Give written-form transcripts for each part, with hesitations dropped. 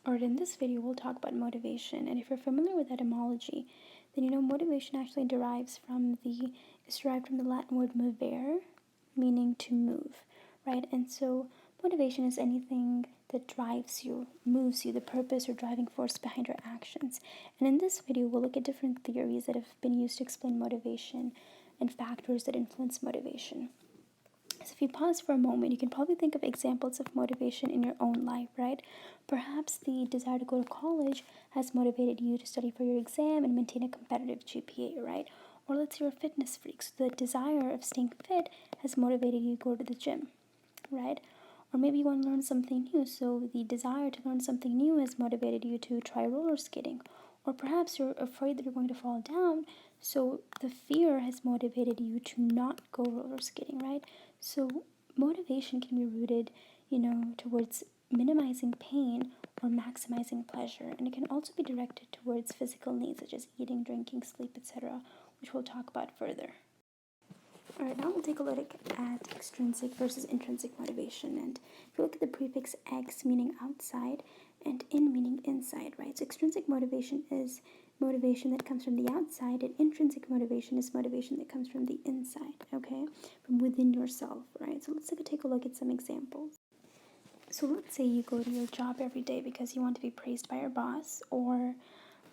Or in this video, we'll talk about motivation. And if you're familiar with etymology, then you know motivation actually is derived from the Latin word movere, meaning to move, right? And so motivation is anything that drives you, moves you, the purpose or driving force behind your actions. And in this video, we'll look at different theories that have been used to explain motivation and factors that influence motivation. So if you pause for a moment, you can probably think of examples of motivation in your own life, right? Perhaps the desire to go to college has motivated you to study for your exam and maintain a competitive GPA, right? Or let's say you're a fitness freak, so the desire of staying fit has motivated you to go to the gym, right? Or maybe you want to learn something new, so the desire to learn something new has motivated you to try roller skating. Or perhaps you're afraid that you're going to fall down, so the fear has motivated you to not go roller skating, right? So motivation can be rooted, towards minimizing pain or maximizing pleasure, and it can also be directed towards physical needs such as eating, drinking, sleep, etc., which we'll talk about further. Alright, now we'll take a look at extrinsic versus intrinsic motivation. And if you look at the prefix ex meaning outside and in meaning inside, right? So extrinsic motivation is motivation that comes from the outside, and intrinsic motivation is motivation that comes from the inside, okay? From within yourself, right? So let's take a look at some examples. So let's say you go to your job every day because you want to be praised by your boss, or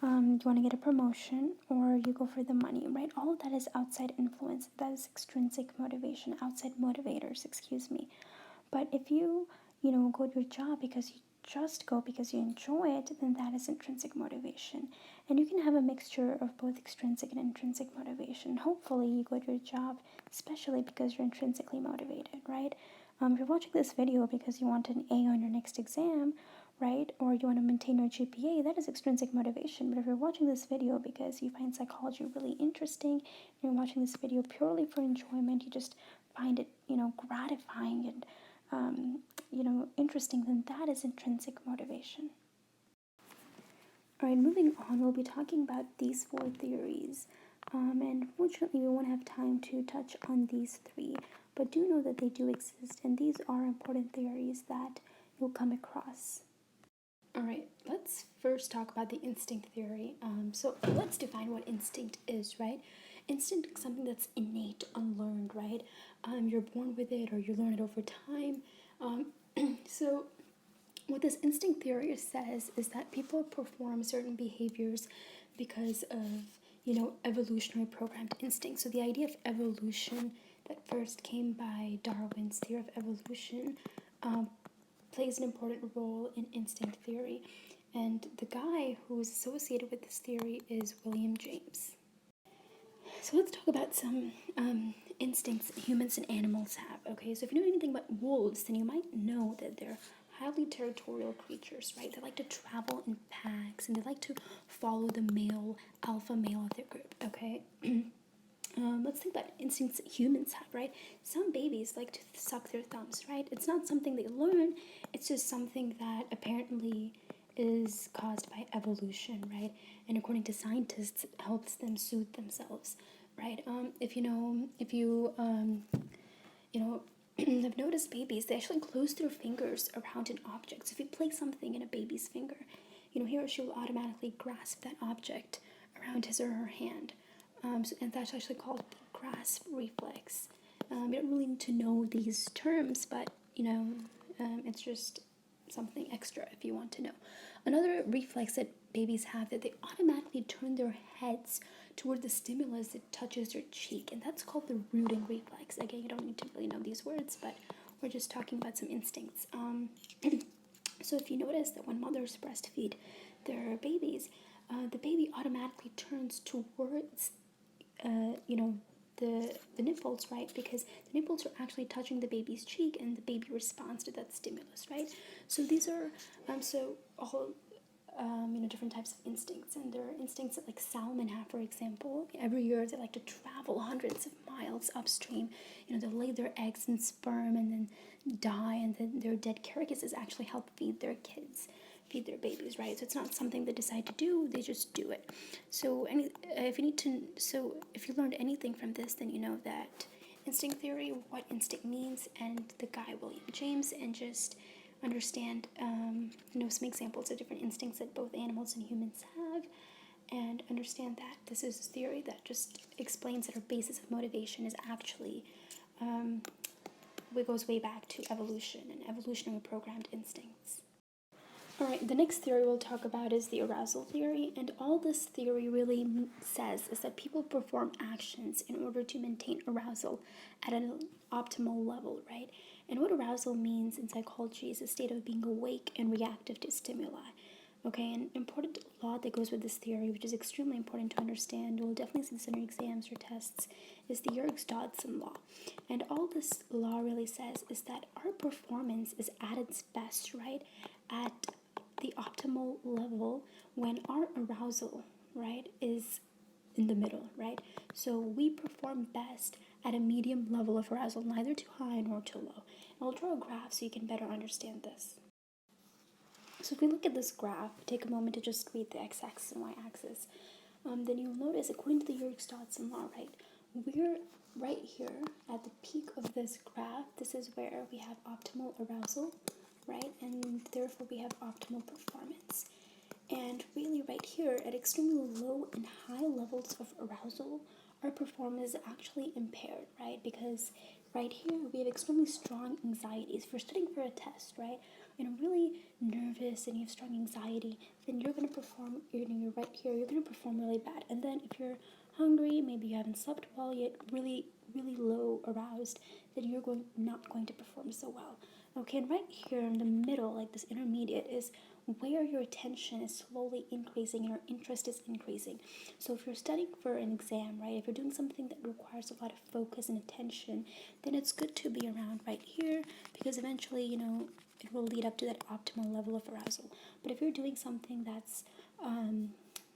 you want to get a promotion, or you go for the money, right? All of that is outside influence. That is extrinsic motivation, outside motivators, excuse me. But if you, go to your job because you just go because you enjoy it, then that is intrinsic motivation. And you can have a mixture of both extrinsic and intrinsic motivation. Hopefully you go to your job especially because you're intrinsically motivated, right? If you're watching this video because you want an A on your next exam, right, or you want to maintain your GPA, that is extrinsic motivation. But if you're watching this video because you find psychology really interesting, you're watching this video purely for enjoyment, you just find it, gratifying and, interesting, then that is intrinsic motivation. All right, moving on, we'll be talking about these four theories. And fortunately, we won't have time to touch on these three, but do know that they do exist, and these are important theories that you'll come across. All right, let's first talk about the instinct theory. So let's define what instinct is, right? Instinct is something that's innate, unlearned, right? You're born with it or you learn it over time. So what this instinct theory says is that people perform certain behaviors because of, evolutionary programmed instinct. So the idea of evolution that first came by Darwin's theory of evolution plays an important role in instinct theory. And the guy who's associated with this theory is William James. So let's talk about some instincts that humans and animals have, okay? So if you know anything about wolves, then you might know that they're highly territorial creatures, right? They like to travel in packs, and they like to follow the alpha male of their group, okay? Let's think about instincts that humans have, right? Some babies like to suck their thumbs, right? It's not something they learn, it's just something that apparently is caused by evolution, right? And according to scientists, it helps them soothe themselves, right? If you have noticed babies, they actually close their fingers around an object. So if you place something in a baby's finger, he or she will automatically grasp that object around his or her hand. And that's actually called the grasp reflex. You don't really need to know these terms, but it's just something extra if you want to know. Another reflex that babies have that they automatically turn their heads toward the stimulus that touches their cheek, and that's called the rooting reflex. Again, you don't need to really know these words, but we're just talking about some instincts. So if you notice that when mothers breastfeed their babies, the baby automatically turns towards the nipples, right? Because the nipples are actually touching the baby's cheek, and the baby responds to that stimulus, right? So these are all different types of instincts, and there are instincts that like salmon have, for example. Every year they like to travel hundreds of miles upstream. They'll lay their eggs and sperm and then die, and then their dead carcasses actually help feed their kids, feed their babies, right? So it's not something they decide to do, they just do it. So if you learned anything from this, then you know that instinct theory, what instinct means, and the guy William James, and just understand, some examples of different instincts that both animals and humans have, and understand that this is a theory that just explains that our basis of motivation is actually, it goes way back to evolution and evolutionary programmed instincts. All right, the next theory we'll talk about is the arousal theory, and all this theory really says is that people perform actions in order to maintain arousal at an optimal level, right? And what arousal means in psychology is a state of being awake and reactive to stimuli. Okay, an important law that goes with this theory, which is extremely important to understand, you'll definitely see this in your exams or tests, is the Yerkes-Dodson law. And all this law really says is that our performance is at its best, right, at the optimal level when our arousal, right, is in the middle, right? So we perform best at a medium level of arousal, neither too high nor too low. And I'll draw a graph so you can better understand this. So if we look at this graph, take a moment to just read the x-axis and y-axis, then you'll notice, according to the Yerkes-Dodson law, right, we're right here at the peak of this graph. This is where we have optimal arousal, right, and therefore we have optimal performance. And really right here, at extremely low and high levels of arousal, our performance is actually impaired, right, because right here we have extremely strong anxieties. If you're studying for a test, right, and are really nervous and you have strong anxiety, then you're going to perform, you're right here, you're going to perform really bad. And then if you're hungry, maybe you haven't slept well yet, really, really low aroused, then you're not going to perform so well. Okay, and right here in the middle, like this intermediate, is where your attention is slowly increasing and your interest is increasing. So if you're studying for an exam, right, if you're doing something that requires a lot of focus and attention, then it's good to be around right here, because eventually, it will lead up to that optimal level of arousal. But if you're doing something that's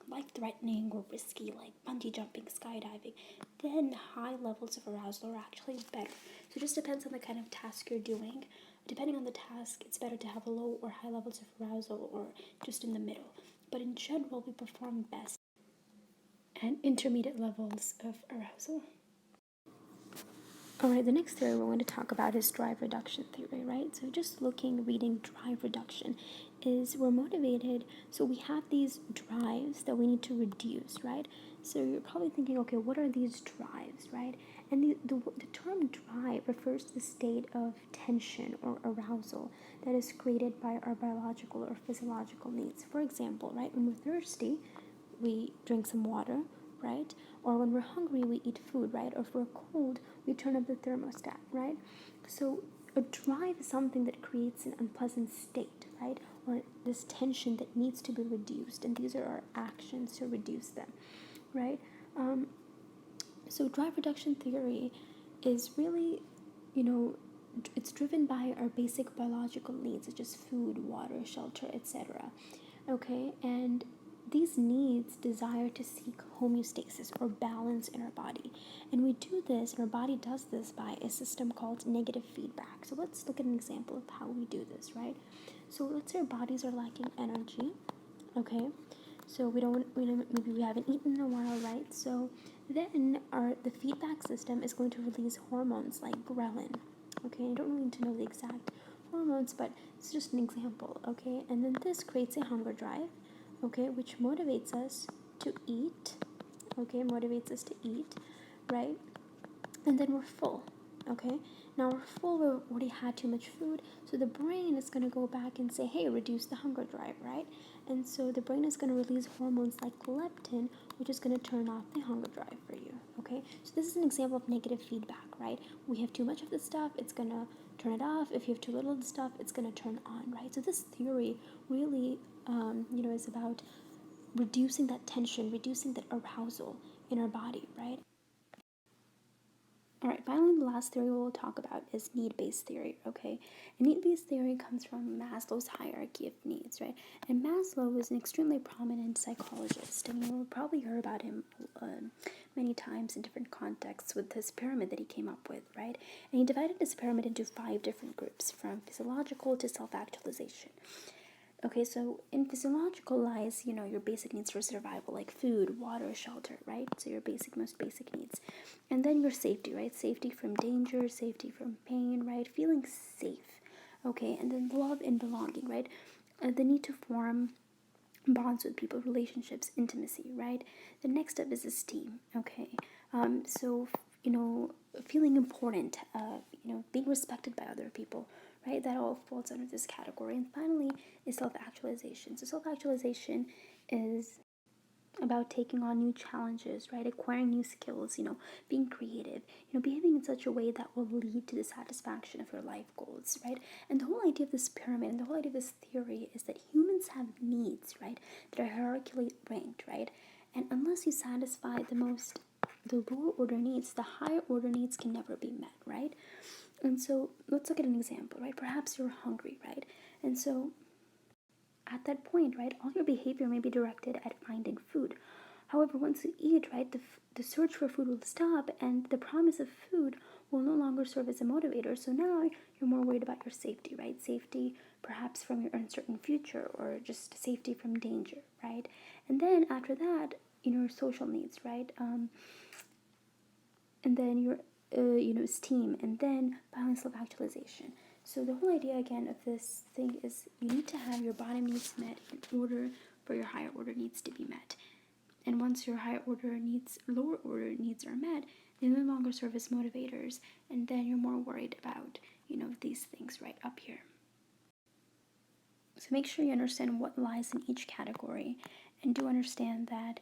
life-threatening or risky, like bungee jumping, skydiving, then high levels of arousal are actually better. So it just depends on the kind of task you're doing. Depending on the task, it's better to have a low or high levels of arousal or just in the middle. But in general, we perform best at intermediate levels of arousal. All right, the next theory we're going to talk about is drive reduction theory, right? So just reading drive reduction is we're motivated, so we have these drives that we need to reduce, right? So you're probably thinking, okay, what are these drives, right? And the term drive refers to the state of tension or arousal that is created by our biological or physiological needs. For example, right, when we're thirsty, we drink some water, right? Or when we're hungry, we eat food, right? Or if we're cold, we turn up the thermostat, right? So a drive is something that creates an unpleasant state, right? Or this tension that needs to be reduced, and these are our actions to reduce them, right? So drive reduction theory is really, it's driven by our basic biological needs, such as food, water, shelter, etc. Okay, and these needs desire to seek homeostasis or balance in our body. And we do this, and our body does this by a system called negative feedback. So let's look at an example of how we do this, right? So let's say our bodies are lacking energy, okay? So maybe we haven't eaten in a while, right? So then the feedback system is going to release hormones like ghrelin, okay? I don't really need to know the exact hormones, but it's just an example, okay? And then this creates a hunger drive, okay, which motivates us to eat, right? And then we're full, okay? Now we're full, we've already had too much food, so the brain is going to go back and say, hey, reduce the hunger drive, right? And so the brain is going to release hormones like leptin, which is going to turn off the hunger drive for you, okay? So this is an example of negative feedback, right? We have too much of this stuff, it's going to turn it off. If you have too little of the stuff, it's going to turn on, right? So this theory really, is about reducing that tension, reducing that arousal in our body, right? All right, finally, the last theory we'll talk about is need-based theory, okay? And need-based theory comes from Maslow's hierarchy of needs, right? And Maslow was an extremely prominent psychologist, and you'll probably heard about him many times in different contexts with this pyramid that he came up with, right? And he divided this pyramid into 5 different groups, from physiological to self-actualization. Okay, so in physiological lies, your basic needs for survival, like food, water, shelter, right? So your most basic needs. And then your safety, right? Safety from danger, safety from pain, right? Feeling safe. Okay, and then love and belonging, right? The need to form bonds with people, relationships, intimacy, right? The next step is esteem, okay? So, feeling important, being respected by other people, right? That all falls under this category. And finally, is self actualization. So, self actualization is about taking on new challenges, right? Acquiring new skills, being creative, behaving in such a way that will lead to the satisfaction of your life goals, right? And the whole idea of this pyramid and the whole idea of this theory is that humans have needs, right? That are hierarchically ranked, right? And unless you satisfy the lower order needs, the higher order needs can never be met, right? And so let's look at an example, right? Perhaps you're hungry, right? And so at that point, right, all your behavior may be directed at finding food. However, once you eat, right, the search for food will stop and the promise of food will no longer serve as a motivator. So now you're more worried about your safety, right? Safety perhaps from your uncertain future or just safety from danger, right? And then after that, your social needs, right? And then your esteem, and then balance of actualization. So the whole idea again of this thing is you need to have your bottom needs met in order for your higher order needs to be met. And once your lower order needs are met, they no longer serve as motivators, and then you're more worried about these things right up here. So make sure you understand what lies in each category, and do understand that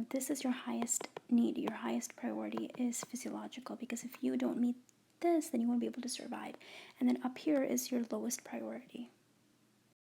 this is your highest need. Your highest priority is physiological, because if you don't meet this, then you won't be able to survive. And then up here is your lowest priority.